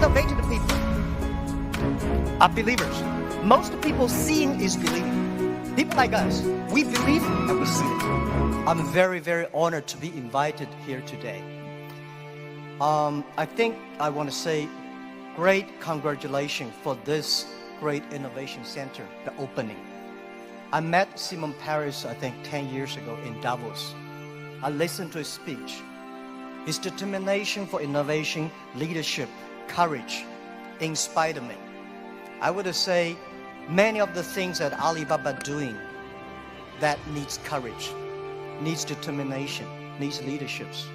Innovative people are believers. Most people seeing is believing. People like us, we believe and we see it. I'm very, very honored to be invited here today. I think I want to say great congratulations for this great innovation center, the opening. I met Simon Paris, I think 10 years ago in Davos. I listened to his speech. His determination for innovation, leadership, courage inspired me. I would say many of the things that Alibaba doing that needs courage, needs determination, needs leaderships.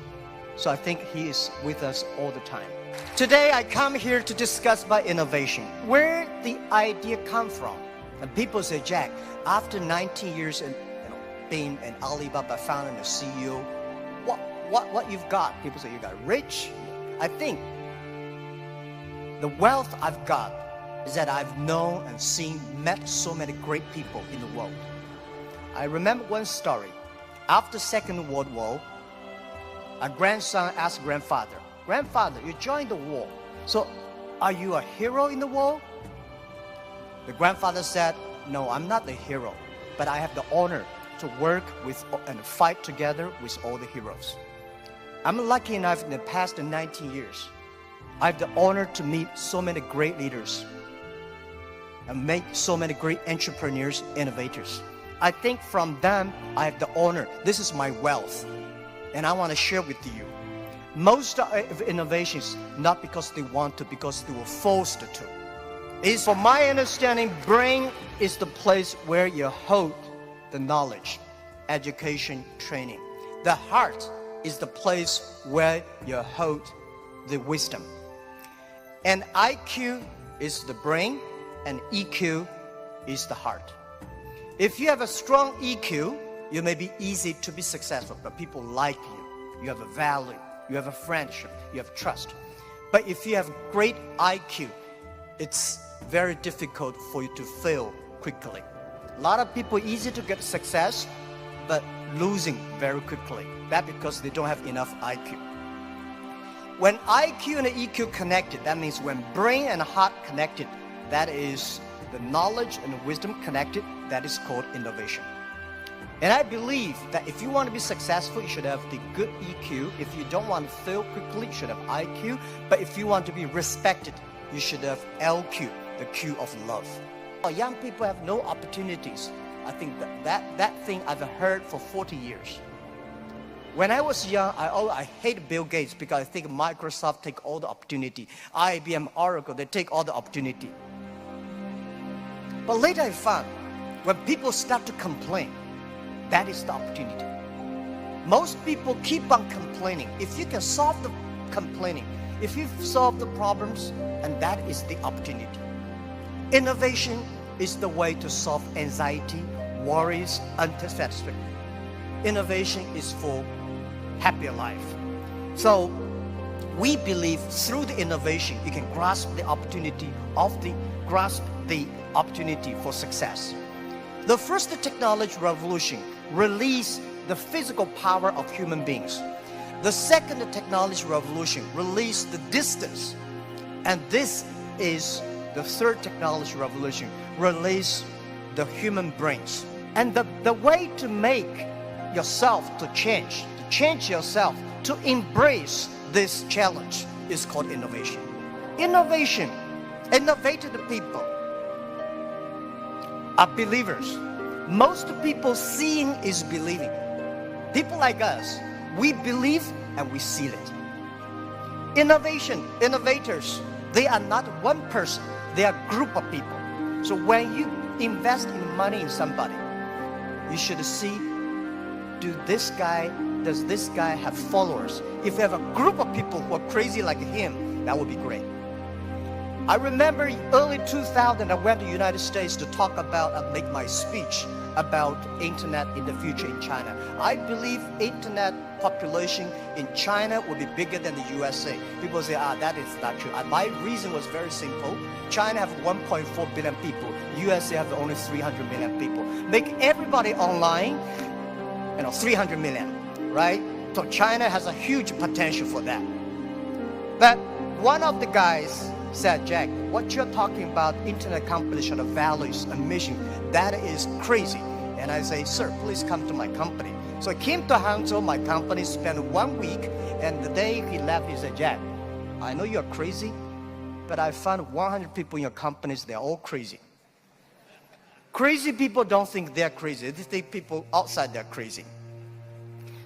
So I think he is with us all the time. Today I come here to discuss about innovation, where the idea come from. And people say, Jack, after 19 years in being an Alibaba founder and a CEO, what you've got? People say you got rich. I think the wealth I've got is that I've known and seen, met so many great people in the world. I remember one story. After Second World War, a grandson asked grandfather, "Grandfather, you joined the war, so are you a hero in the war?" The grandfather said, "No, I'm not the hero, but I have the honor to work with and fight together with all the heroes. I'm lucky enough in the past 19 years, I have the honor to meet so many great leaders and make so many great entrepreneurs, innovators. I think from them, I have the honor. This is my wealth, and I want to share with you. Most of innovations, not because they want to, because they were forced to. Is, from my understanding, brain is the place where you hold the knowledge, education, training. The heart is the place where you hold the wisdom. And IQ is the brain, and EQ is the heart. If you have a strong EQ, you may be easy to be successful, but people like you. You have a value, you have a friendship, you have trust. But if you have great IQ, it's very difficult for you to fail quickly. A lot of people easy to get success, but losing very quickly. That's because they don't have enough IQ. When IQ and EQ connected, that means when brain and heart connected, that is the knowledge and the wisdom connected, that is called innovation. And I believe that if you want to be successful, you should have the good EQ. If you don't want to fail quickly, you should have IQ. But if you want to be respected, you should have LQ, the Q of love. Young people have no opportunities. I think that thing I've heard for 40 years. When I was young, I hated Bill Gates because I think Microsoft take all the opportunity. IBM, Oracle, they take all the opportunity. But later I found, when people start to complain, that is the opportunity. Most people keep on complaining. If you can solve the complaining, if you solve the problems, and that is the opportunity. Innovation is the way to solve anxiety, worries, unsatisfaction. Innovation is for happier life. So we believe through the innovation, you can grasp the opportunity for success. The first technology revolution released the physical power of human beings. The second technology revolution released the distance. And this is the third technology revolution, release the human brains. And the way to make yourself to change yourself, to embrace this challenge is called innovation. Innovation, innovative people are believers. Most people seeing is believing. People like us, we believe and we see it. Innovation, innovators, they are not one person, they are a group of people. So when you invest in money in somebody, you should see, does this guy have followers? If you have a group of people who are crazy like him, that would be great. I remember early 2000, I went to the United States to talk about, make my speech about internet in the future in China. I believe internet population in China will be bigger than the USA. People say, that is not true. My reason was very simple. China have 1.4 billion people. USA have only 300 million people. Make everybody online, 300 million, right? So China has a huge potential for that. But one of the guys said, Jack, what you're talking about, internet competition of values and mission, that is crazy. And I say, sir, please come to my company. So I came to Hangzhou, my company, spent 1 week, and the day he left, he said, Jack, I know you're crazy, but I found 100 people in your companies, they're all crazy. Crazy people don't think they're crazy. They think people outside they're crazy.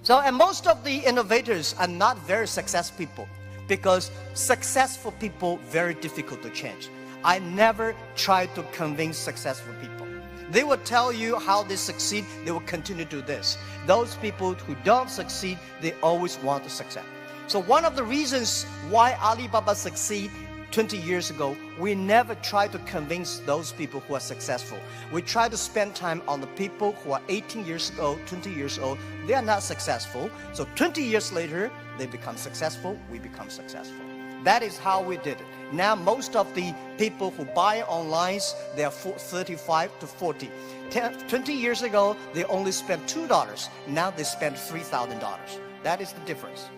So, and most of the innovators are not very successful people because successful people very difficult to change. I never try to convince successful people. They will tell you how they succeed. They will continue to do this. Those people who don't succeed, they always want to succeed. So one of the reasons why Alibaba succeed 20 years ago, we never try to convince those people who are successful. We try to spend time on the people who are 18 years old, 20 years old. They are not successful. So 20 years later, they become successful. We become successful. That is how we did it. Now, most of the people who buy online, they are 35 to 40. 20 years ago, they only spent $2. Now they spend $3,000. That is the difference.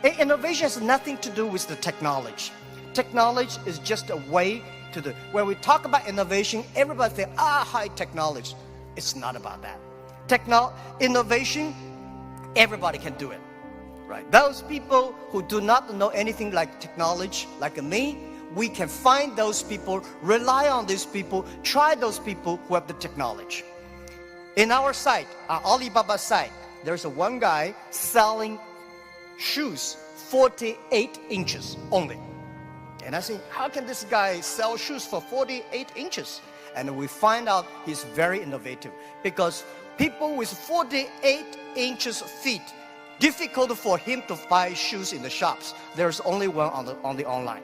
Innovation has nothing to do with the technology. Technology is just a way to do. When we talk about innovation, everybody thinks, high technology. It's not about that. Innovation, everybody can do it. Right? Those people who do not know anything like technology, like me, we can find those people, rely on these people, try those people who have the technology. In our site, our Alibaba site, there's one guy selling shoes 48 inches only. And I say, how can this guy sell shoes for 48 inches? And we find out he's very innovative because people with 48 inches feet, difficult for him to buy shoes in the shops. There's only one on the online.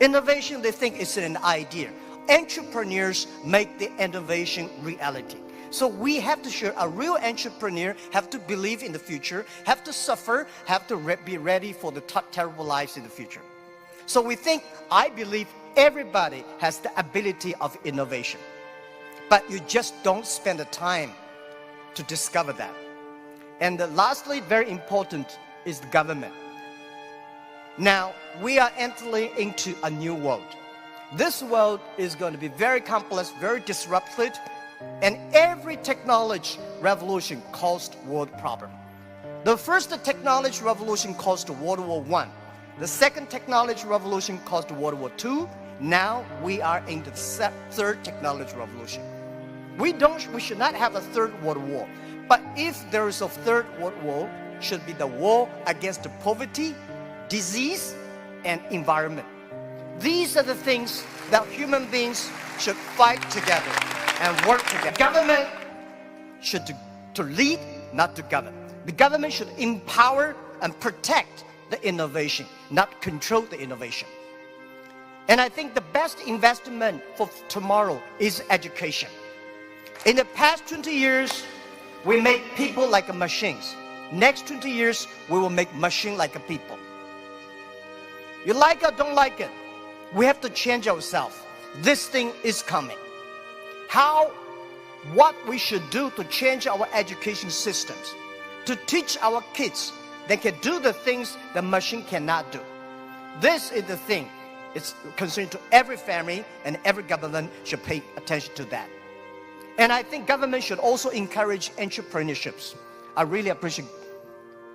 Innovation, they think it's an idea. Entrepreneurs make the innovation reality. So we have to share. A real entrepreneur have to believe in the future, have to suffer, have to be ready for the terrible lives in the future. So we think, I believe everybody has the ability of innovation. But you just don't spend the time to discover that. And lastly, very important, is the government. Now, we are entering into a new world. This world is going to be very complex, very disrupted, and every technology revolution caused world problem. The first technology revolution caused World War I. The second technology revolution caused World War II. Now we are in the third technology revolution. We should not have a third world war. But if there is a third world war, it should be the war against poverty, disease, and environment. These are the things that human beings should fight together and work together. Government should to lead, not to govern. The government should empower and protect the innovation, not control the innovation. And I think the best investment for tomorrow is education. In the past 20 years, we make people like machines. Next 20 years, we will make machine like people. You like it or don't like it, we have to change ourselves. This thing is coming. What we should do to change our education systems, to teach our kids they can do the things the machine cannot do. This is the thing. It's concerned to every family, and every government should pay attention to that. And I think government should also encourage entrepreneurships. I really appreciate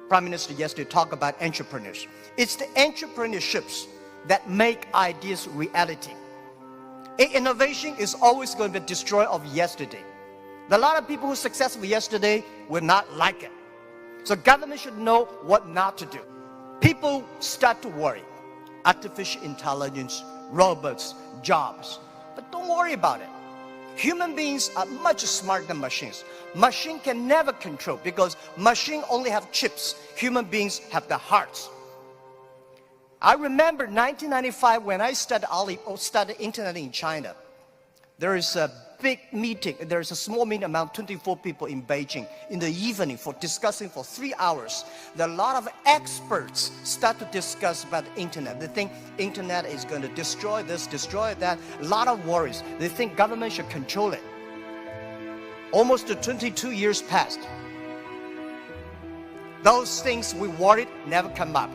Prime Minister yesterday talk about entrepreneurs. It's the entrepreneurships that make ideas reality. Innovation is always going to be destroyed of yesterday. A lot of people who are successful yesterday will not like it. So government should know what not to do. People start to worry. Artificial intelligence, robots, jobs. But don't worry about it. Human beings are much smarter than machines. Machine can never control because machine only have chips. Human beings have the hearts. I remember 1995 when I started internet in China. There is a big meeting. There is a small meeting among 24 people in Beijing in the evening for discussing for 3 hours. There are a lot of experts start to discuss about the internet. They think internet is going to destroy this, destroy that. A lot of worries. They think government should control it. Almost 22 years passed. Those things we worried never come up.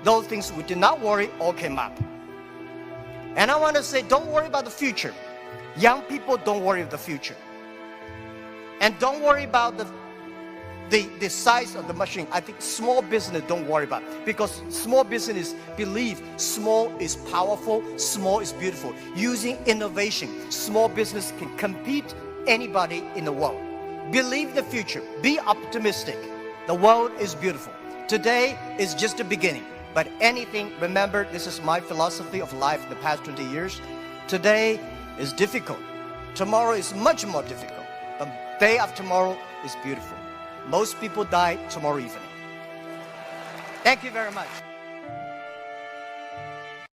Those things we did not worry all came up. And I want to say, don't worry about the future. Young people, don't worry about the future. And don't worry about the size of the machine. I think small business, don't worry about it. Because small business believe small is powerful, small is beautiful. Using innovation, small business can compete anybody in the world. Believe the future. Be optimistic. The world is beautiful. Today is just the beginning. But anything, remember, this is my philosophy of life in the past 20 years. Today is difficult. Tomorrow is much more difficult. The day after tomorrow is beautiful. Most people die tomorrow evening. Thank you very much.